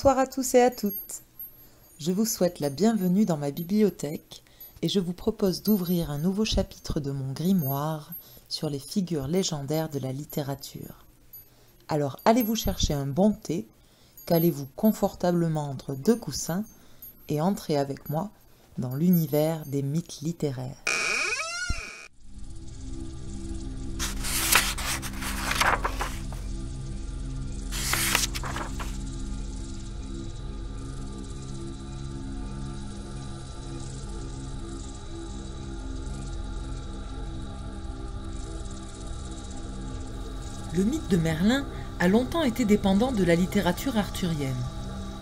Bonsoir à tous et à toutes. Je vous souhaite la bienvenue dans ma bibliothèque et je vous propose d'ouvrir un nouveau chapitre de mon grimoire sur les figures légendaires de la littérature. Alors allez-vous chercher un bon thé, calez-vous confortablement entre deux coussins et entrez avec moi dans l'univers des mythes littéraires. Le mythe de Merlin a longtemps été dépendant de la littérature arthurienne.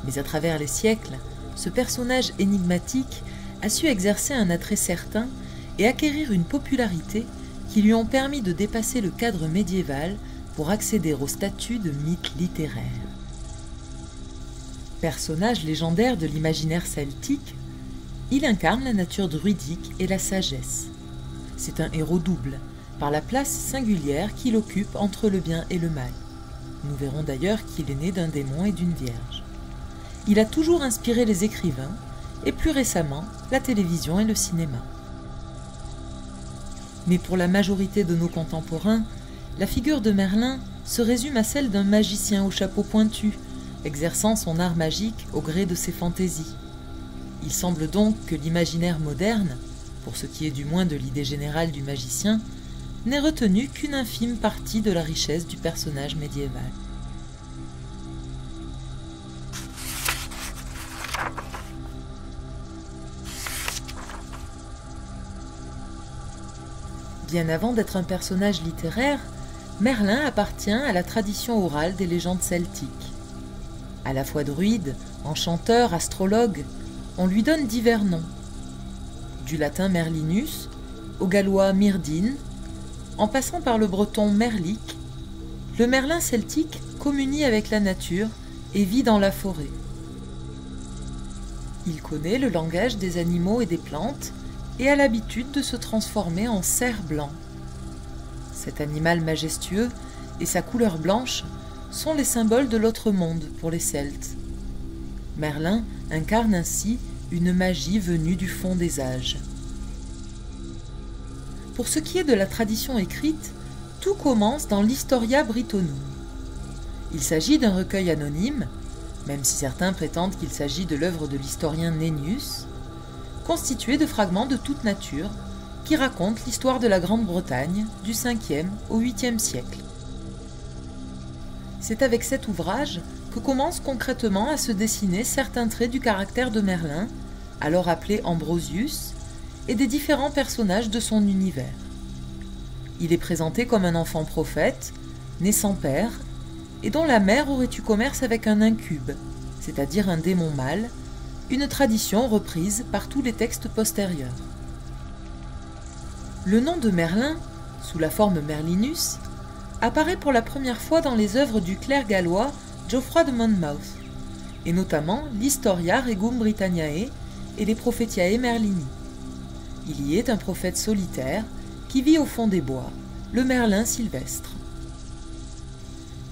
Mais à travers les siècles, ce personnage énigmatique a su exercer un attrait certain et acquérir une popularité qui lui ont permis de dépasser le cadre médiéval pour accéder au statut de mythe littéraire. Personnage légendaire de l'imaginaire celtique, il incarne la nature druidique et la sagesse. C'est un héros double, par la place singulière qu'il occupe entre le bien et le mal. Nous verrons d'ailleurs qu'il est né d'un démon et d'une vierge. Il a toujours inspiré les écrivains, et plus récemment, la télévision et le cinéma. Mais pour la majorité de nos contemporains, la figure de Merlin se résume à celle d'un magicien au chapeau pointu, exerçant son art magique au gré de ses fantaisies. Il semble donc que l'imaginaire moderne, pour ce qui est du moins de l'idée générale du magicien, n'est retenu qu'une infime partie de la richesse du personnage médiéval. Bien avant d'être un personnage littéraire, Merlin appartient à la tradition orale des légendes celtiques. À la fois druide, enchanteur, astrologue, on lui donne divers noms. Du latin Merlinus, au gallois Myrdin, en passant par le breton Merlik, le Merlin celtique communie avec la nature et vit dans la forêt. Il connaît le langage des animaux et des plantes et a l'habitude de se transformer en cerf blanc. Cet animal majestueux et sa couleur blanche sont les symboles de l'autre monde pour les Celtes. Merlin incarne ainsi une magie venue du fond des âges. Pour ce qui est de la tradition écrite, tout commence dans l'Historia Brittonum. Il s'agit d'un recueil anonyme, même si certains prétendent qu'il s'agit de l'œuvre de l'historien Nennius, constitué de fragments de toute nature qui racontent l'histoire de la Grande-Bretagne du 5e au 8e siècle. C'est avec cet ouvrage que commencent concrètement à se dessiner certains traits du caractère de Merlin, alors appelé Ambrosius, et des différents personnages de son univers. Il est présenté comme un enfant prophète, né sans père, et dont la mère aurait eu commerce avec un incube, c'est-à-dire un démon mâle, une tradition reprise par tous les textes postérieurs. Le nom de Merlin, sous la forme Merlinus, apparaît pour la première fois dans les œuvres du clerc gallois Geoffroy de Monmouth, et notamment l'Historia Regum Britanniae et les Prophetiae Merlini. Il y est un prophète solitaire qui vit au fond des bois, le Merlin sylvestre.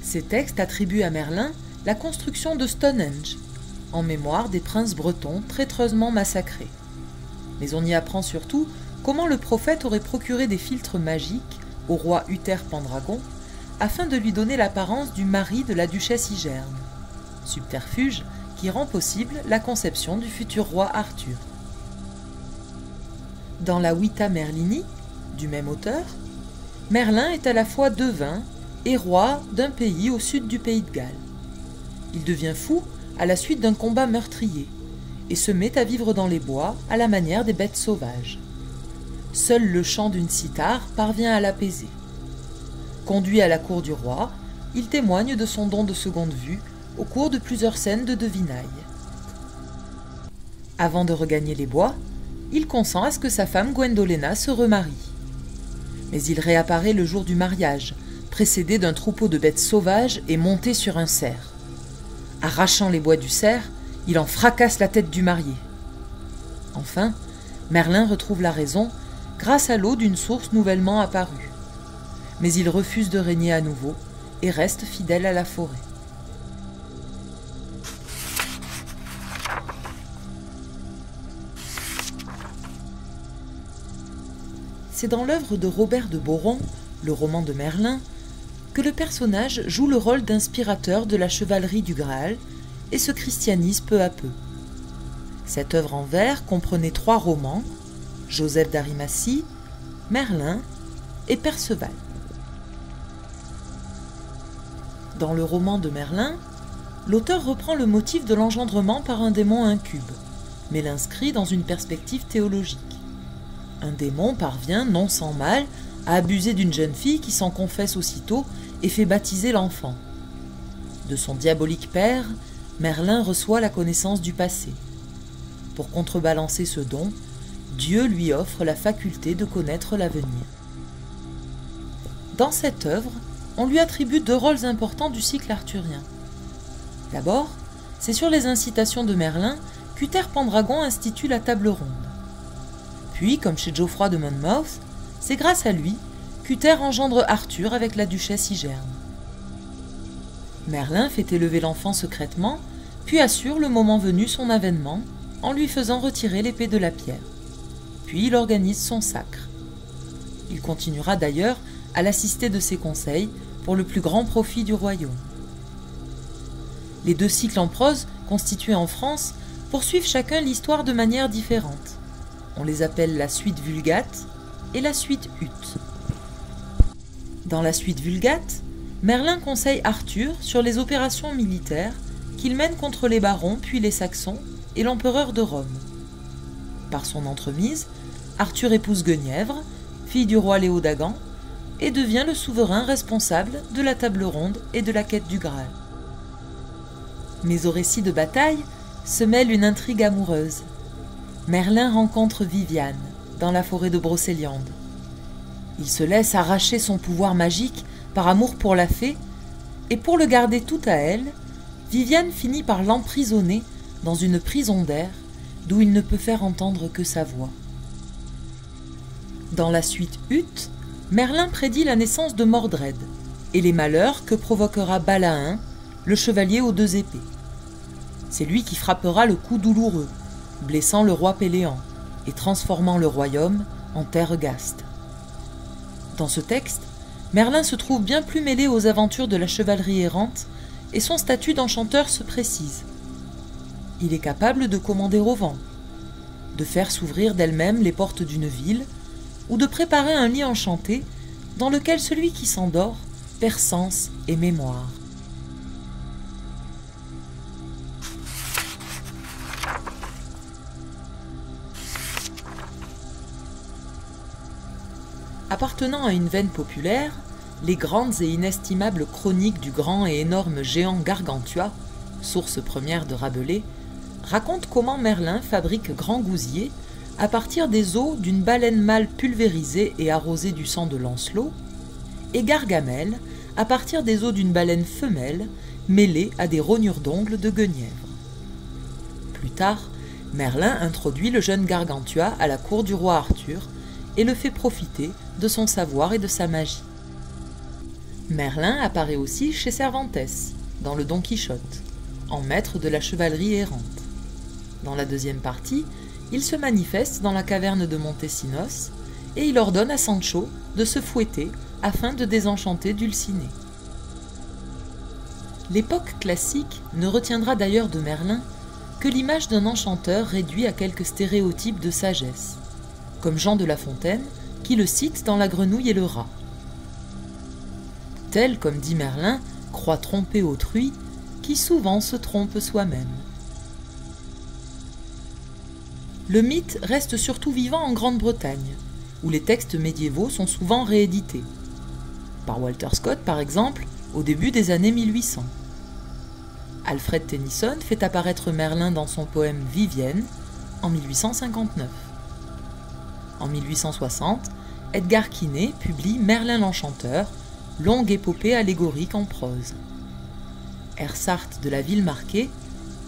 Ces textes attribuent à Merlin la construction de Stonehenge, en mémoire des princes bretons traîtreusement massacrés. Mais on y apprend surtout comment le prophète aurait procuré des filtres magiques au roi Uther Pendragon afin de lui donner l'apparence du mari de la duchesse Igerne, subterfuge qui rend possible la conception du futur roi Arthur. Dans la Vita Merlini, du même auteur, Merlin est à la fois devin et roi d'un pays au sud du pays de Galles. Il devient fou à la suite d'un combat meurtrier et se met à vivre dans les bois à la manière des bêtes sauvages. Seul le chant d'une cithare parvient à l'apaiser. Conduit à la cour du roi, il témoigne de son don de seconde vue au cours de plusieurs scènes de devinaille. Avant de regagner les bois, il consent à ce que sa femme Gwendolena se remarie. Mais il réapparaît le jour du mariage, précédé d'un troupeau de bêtes sauvages et monté sur un cerf. Arrachant les bois du cerf, il en fracasse la tête du marié. Enfin, Merlin retrouve la raison grâce à l'eau d'une source nouvellement apparue. Mais il refuse de régner à nouveau et reste fidèle à la forêt. c'est dans l'œuvre de Robert de Boron, le roman de Merlin, que le personnage joue le rôle d'inspirateur de la chevalerie du Graal et se christianise peu à peu. Cette œuvre en vers comprenait 3 romans, Joseph d'Arimathie, Merlin et Perceval. Dans le roman de Merlin, l'auteur reprend le motif de l'engendrement par un démon incube, mais l'inscrit dans une perspective théologique. Un démon parvient, non sans mal, à abuser d'une jeune fille qui s'en confesse aussitôt et fait baptiser l'enfant. De son diabolique père, Merlin reçoit la connaissance du passé. Pour contrebalancer ce don, Dieu lui offre la faculté de connaître l'avenir. Dans cette œuvre, on lui attribue 2 rôles importants du cycle arthurien. D'abord, c'est sur les incitations de Merlin qu'Uther Pendragon institue la table ronde. Puis, comme chez Geoffroy de Monmouth, c'est grâce à lui qu'Uther engendre Arthur avec la duchesse Igerne. Merlin fait élever l'enfant secrètement, puis assure le moment venu son avènement en lui faisant retirer l'épée de la pierre. Puis il organise son sacre. Il continuera d'ailleurs à l'assister de ses conseils pour le plus grand profit du royaume. Les 2 cycles en prose, constitués en France, poursuivent chacun l'histoire de manière différente. On les appelle la suite Vulgate et la suite Hutte. Dans la suite Vulgate, Merlin conseille Arthur sur les opérations militaires qu'il mène contre les barons puis les Saxons et l'empereur de Rome. Par son entremise, Arthur épouse Guenièvre, fille du roi Léodagan, et devient le souverain responsable de la table ronde et de la quête du Graal. Mais au récit de bataille se mêle une intrigue amoureuse. Merlin rencontre Viviane dans la forêt de Brocéliande. Il se laisse arracher son pouvoir magique par amour pour la fée, et pour le garder tout à elle, Viviane finit par l'emprisonner dans une prison d'air d'où il ne peut faire entendre que sa voix. Dans la suite Hutte, Merlin prédit la naissance de Mordred et les malheurs que provoquera Balaïn, le chevalier aux 2 épées. C'est lui qui frappera le coup douloureux, blessant le roi Péléan et transformant le royaume en terre gaste. Dans ce texte, Merlin se trouve bien plus mêlé aux aventures de la chevalerie errante et son statut d'enchanteur se précise. Il est capable de commander au vent, de faire s'ouvrir d'elle-même les portes d'une ville ou de préparer un lit enchanté dans lequel celui qui s'endort perd sens et mémoire. Appartenant à une veine populaire, les grandes et inestimables chroniques du grand et énorme géant Gargantua, source première de Rabelais, racontent comment Merlin fabrique Grand Gousier à partir des os d'une baleine mâle pulvérisée et arrosée du sang de Lancelot, et Gargamel à partir des os d'une baleine femelle mêlée à des rognures d'ongles de Guenièvre. Plus tard, Merlin introduit le jeune Gargantua à la cour du roi Arthur et le fait profiter de son savoir et de sa magie. Merlin apparaît aussi chez Cervantes, dans le Don Quichotte, en maître de la chevalerie errante. Dans la 2e partie, il se manifeste dans la caverne de Montesinos et il ordonne à Sancho de se fouetter afin de désenchanter Dulcinée. L'époque classique ne retiendra d'ailleurs de Merlin que l'image d'un enchanteur réduit à quelques stéréotypes de sagesse, comme Jean de La Fontaine qui le cite dans La Grenouille et le rat. Tel, comme dit Merlin, croit tromper autrui, qui souvent se trompe soi-même. Le mythe reste surtout vivant en Grande-Bretagne, où les textes médiévaux sont souvent réédités. Par Walter Scott, par exemple, au début des années 1800. Alfred Tennyson fait apparaître Merlin dans son poème Vivienne en 1859. En 1860, Edgar Quinet publie Merlin l'Enchanteur, longue épopée allégorique en prose. Ersart de la Ville Marquée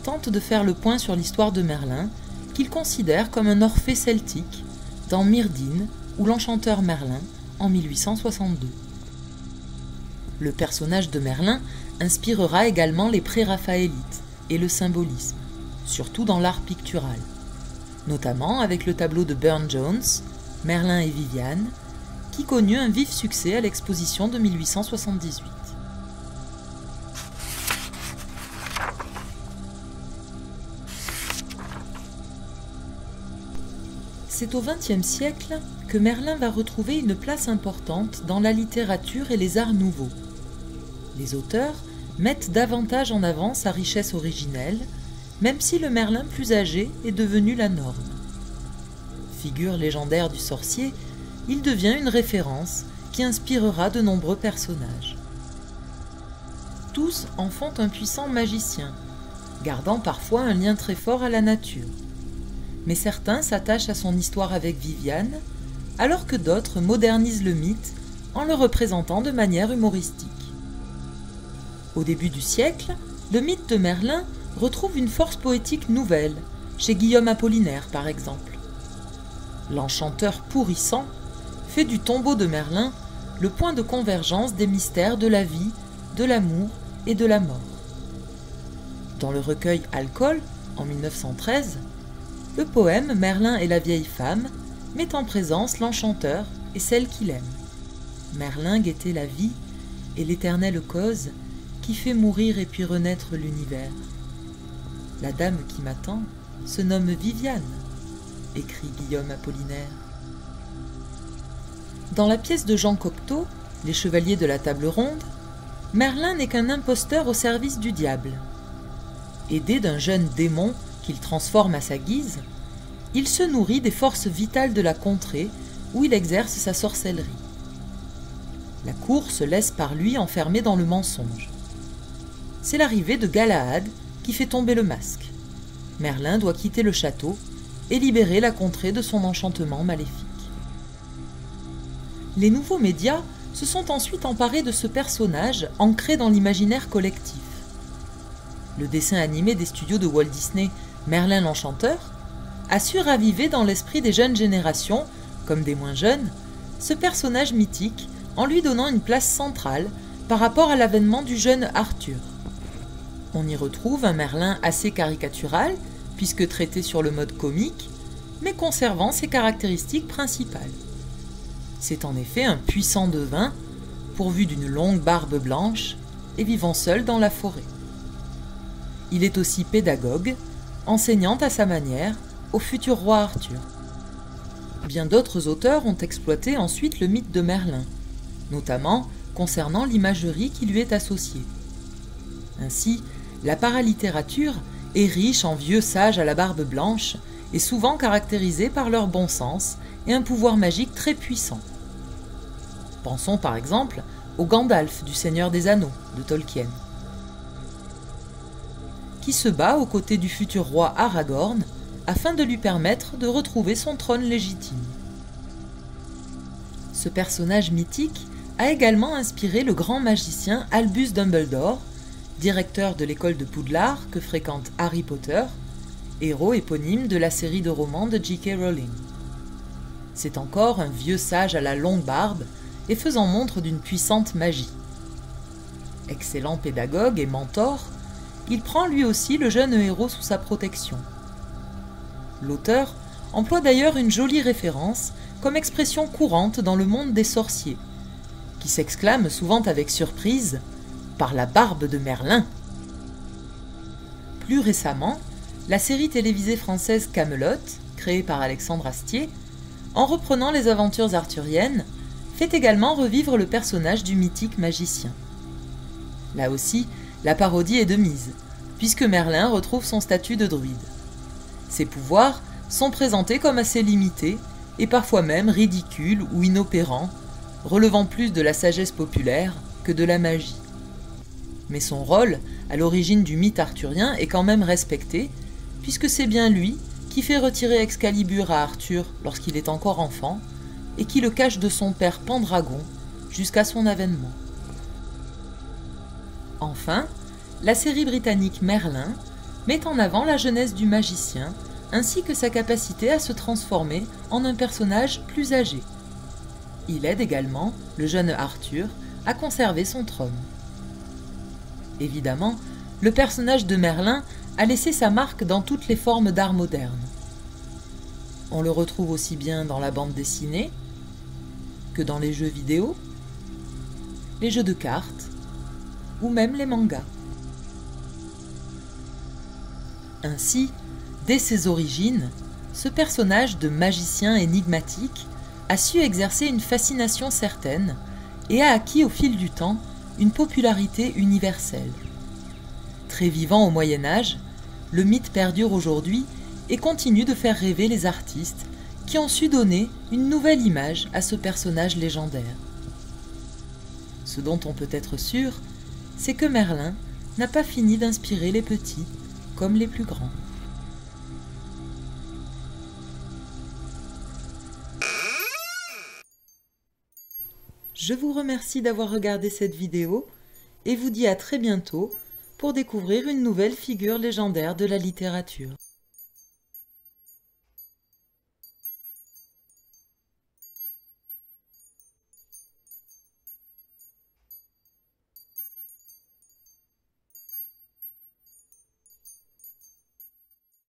tente de faire le point sur l'histoire de Merlin, qu'il considère comme un Orphée celtique, dans Myrdine ou l'Enchanteur Merlin en 1862. Le personnage de Merlin inspirera également les pré-raphaélites et le symbolisme, surtout dans l'art pictural, notamment avec le tableau de Burne-Jones, Merlin et Viviane, qui connut un vif succès à l'exposition de 1878. C'est au XXe siècle que Merlin va retrouver une place importante dans la littérature et les arts nouveaux. Les auteurs mettent davantage en avant sa richesse originelle, même si le Merlin plus âgé est devenu la norme. Figure légendaire du sorcier, il devient une référence qui inspirera de nombreux personnages. Tous en font un puissant magicien, gardant parfois un lien très fort à la nature. Mais certains s'attachent à son histoire avec Viviane, alors que d'autres modernisent le mythe en le représentant de manière humoristique. Au début du siècle, le mythe de Merlin retrouve une force poétique nouvelle, chez Guillaume Apollinaire par exemple. L'enchanteur pourrissant fait du tombeau de Merlin le point de convergence des mystères de la vie, de l'amour et de la mort. Dans le recueil Alcool, en 1913, le poème Merlin et la vieille femme met en présence l'enchanteur et celle qu'il aime. Merlin guettait la vie et l'éternelle cause qui fait mourir et puis renaître l'univers. La dame qui m'attend se nomme Viviane, écrit Guillaume Apollinaire. Dans la pièce de Jean Cocteau, Les Chevaliers de la Table Ronde, Merlin n'est qu'un imposteur au service du diable. Aidé d'un jeune démon qu'il transforme à sa guise, il se nourrit des forces vitales de la contrée où il exerce sa sorcellerie. La cour se laisse par lui enfermer dans le mensonge. C'est l'arrivée de Galahad qui fait tomber le masque. Merlin doit quitter le château et libérer la contrée de son enchantement maléfique. Les nouveaux médias se sont ensuite emparés de ce personnage ancré dans l'imaginaire collectif. Le dessin animé des studios de Walt Disney, Merlin l'Enchanteur, a su raviver dans l'esprit des jeunes générations, comme des moins jeunes, ce personnage mythique en lui donnant une place centrale par rapport à l'avènement du jeune Arthur. On y retrouve un Merlin assez caricatural, puisque traité sur le mode comique, mais conservant ses caractéristiques principales. C'est en effet un puissant devin, pourvu d'une longue barbe blanche et vivant seul dans la forêt. Il est aussi pédagogue, enseignant à sa manière au futur roi Arthur. Bien d'autres auteurs ont exploité ensuite le mythe de Merlin, notamment concernant l'imagerie qui lui est associée. Ainsi, la paralittérature est riche en vieux sages à la barbe blanche et souvent caractérisée par leur bon sens et un pouvoir magique très puissant. Pensons par exemple au Gandalf du Seigneur des Anneaux de Tolkien, qui se bat aux côtés du futur roi Aragorn afin de lui permettre de retrouver son trône légitime. Ce personnage mythique a également inspiré le grand magicien Albus Dumbledore, directeur de l'école de Poudlard que fréquente Harry Potter, héros éponyme de la série de romans de J.K. Rowling. C'est encore un vieux sage à la longue barbe et faisant montre d'une puissante magie. Excellent pédagogue et mentor, il prend lui aussi le jeune héros sous sa protection. L'auteur emploie d'ailleurs une jolie référence comme expression courante dans le monde des sorciers, qui s'exclame souvent avec surprise « Par la barbe de Merlin !» Plus récemment, la série télévisée française Camelot, créée par Alexandre Astier, en reprenant les aventures arthuriennes, fait également revivre le personnage du mythique magicien. Là aussi, la parodie est de mise, puisque Merlin retrouve son statut de druide. Ses pouvoirs sont présentés comme assez limités et parfois même ridicules ou inopérants, relevant plus de la sagesse populaire que de la magie. Mais son rôle, à l'origine du mythe arthurien, est quand même respecté, puisque c'est bien lui qui fait retirer Excalibur à Arthur lorsqu'il est encore enfant, et qui le cache de son père Pendragon jusqu'à son avènement. Enfin, la série britannique Merlin met en avant la jeunesse du magicien, ainsi que sa capacité à se transformer en un personnage plus âgé. Il aide également le jeune Arthur à conserver son trône. Évidemment, le personnage de Merlin a laissé sa marque dans toutes les formes d'art moderne. On le retrouve aussi bien dans la bande dessinée, que dans les jeux vidéo, les jeux de cartes ou même les mangas. Ainsi, dès ses origines, ce personnage de magicien énigmatique a su exercer une fascination certaine et a acquis au fil du temps une popularité universelle. Très vivant au Moyen-Âge, le mythe perdure aujourd'hui et continue de faire rêver les artistes qui ont su donner une nouvelle image à ce personnage légendaire. Ce dont on peut être sûr, c'est que Merlin n'a pas fini d'inspirer les petits comme les plus grands. Je vous remercie d'avoir regardé cette vidéo et vous dis à très bientôt pour découvrir une nouvelle figure légendaire de la littérature.